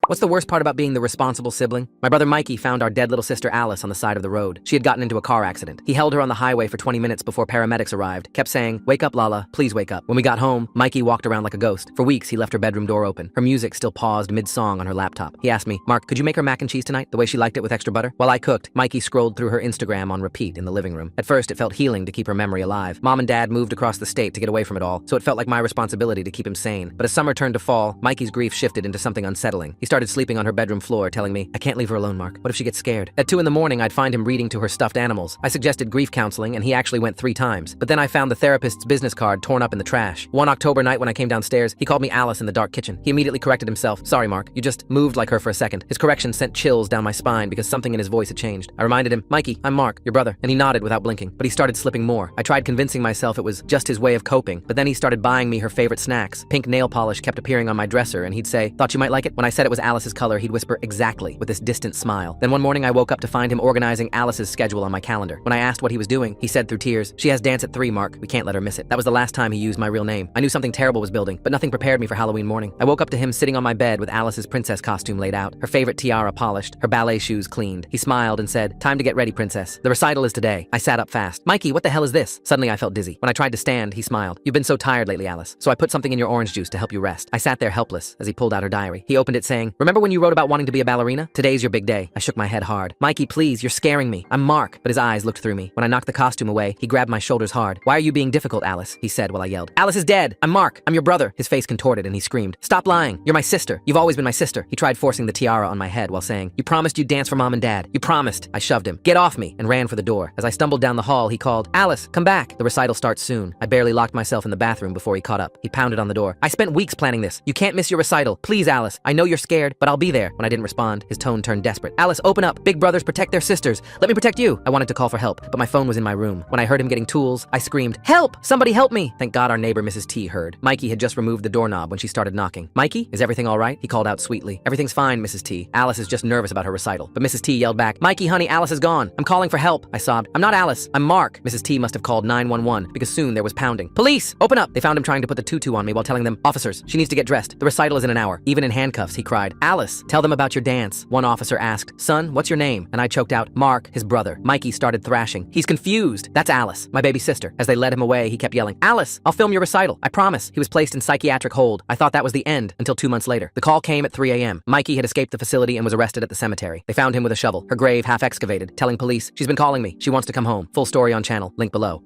What's the worst part about being the responsible sibling? My brother Mikey found our dead little sister Alice on the side of the road. She had gotten into a car accident. He held her on the highway for 20 minutes before paramedics arrived, kept saying, "Wake up, Lala, please wake up." When we got home, Mikey walked around like a ghost. For weeks, he left her bedroom door open. Her music still paused mid-song on her laptop. He asked me, "Mark, could you make her mac and cheese tonight, the way she liked it with extra butter?" While I cooked, Mikey scrolled through her Instagram on repeat in the living room. At first, it felt healing to keep her memory alive. Mom and Dad moved across the state to get away from it all, so it felt like my responsibility to keep him sane. But as summer turned to fall, Mikey's grief shifted into something unsettling. He started sleeping on her bedroom floor, telling me, "I can't leave her alone, Mark. What if she gets scared?" At 2 in the morning, I'd find him reading to her stuffed animals. I suggested grief counseling, and he actually went 3 times. But then I found the therapist's business card torn up in the trash. One October night when I came downstairs, he called me Alice in the dark kitchen. He immediately corrected himself. "Sorry, Mark, you just moved like her for a second." His correction sent chills down my spine because something in his voice had changed. I reminded him, "Mikey, I'm Mark, your brother," and he nodded without blinking. But he started slipping more. I tried convincing myself it was just his way of coping, but then he started buying me her favorite snacks. Pink nail polish kept appearing on my dresser, and he'd say, "Thought you might like it?" When I said it was Alice's color, he'd whisper, "Exactly," with this distant smile. Then one morning I woke up to find him organizing Alice's schedule on my calendar. When I asked what he was doing, he said through tears, "She has dance at 3, Mark. We can't let her miss it." That was the last time he used my real name. I knew something terrible was building, but nothing prepared me for Halloween morning. I woke up to him sitting on my bed with Alice's princess costume laid out, her favorite tiara polished, her ballet shoes cleaned. He smiled and said, "Time to get ready, princess. The recital is today." I sat up fast. "Mikey, what the hell is this?" Suddenly I felt dizzy. When I tried to stand, he smiled. "You've been so tired lately, Alice, so I put something in your orange juice to help you rest." I sat there helpless as he pulled out her diary. He opened it saying, "Remember when you wrote about wanting to be a ballerina? Today's your big day." I shook my head hard. "Mikey, please, you're scaring me. I'm Mark." But his eyes looked through me. When I knocked the costume away, he grabbed my shoulders hard. "Why are you being difficult, Alice?" he said while I yelled. "Alice is dead. I'm Mark. I'm your brother." His face contorted and he screamed, "Stop lying. You're my sister. You've always been my sister." He tried forcing the tiara on my head while saying, "You promised you'd dance for Mom and Dad. You promised." I shoved him. "Get off me," and ran for the door. As I stumbled down the hall, he called, "Alice, come back. The recital starts soon." I barely locked myself in the bathroom before he caught up. He pounded on the door. "I spent weeks planning this. You can't miss your recital. Please, Alice. I know you're scared, but I'll be there." When I didn't respond, his tone turned desperate. "Alice, open up. Big brothers protect their sisters. Let me protect you." I wanted to call for help, but my phone was in my room. When I heard him getting tools, I screamed, "Help! Somebody help me!" Thank God our neighbor Mrs. T heard. Mikey had just removed the doorknob when she started knocking. "Mikey, is everything all right?" He called out sweetly. "Everything's fine, Mrs. T. Alice is just nervous about her recital." But Mrs. T yelled back, "Mikey, honey, Alice is gone. I'm calling for help." I sobbed, "I'm not Alice. I'm Mark." Mrs. T must have called 911 because soon there was pounding. "Police, open up!" They found him trying to put the tutu on me while telling them, "Officers, she needs to get dressed. The recital is in an hour." Even in handcuffs, he cried, "Alice, tell them about your dance." One officer asked, "Son, what's your name?" And I choked out, "Mark, his brother." Mikey started thrashing. "He's confused. That's Alice, my baby sister." As they led him away, he kept yelling, "Alice, I'll film your recital. I promise." He was placed in psychiatric hold. I thought that was the end until 2 months later. The call came at 3 a.m. Mikey had escaped the facility and was arrested at the cemetery. They found him with a shovel, her grave half excavated, telling police, "She's been calling me. She wants to come home." Full story on channel, link below.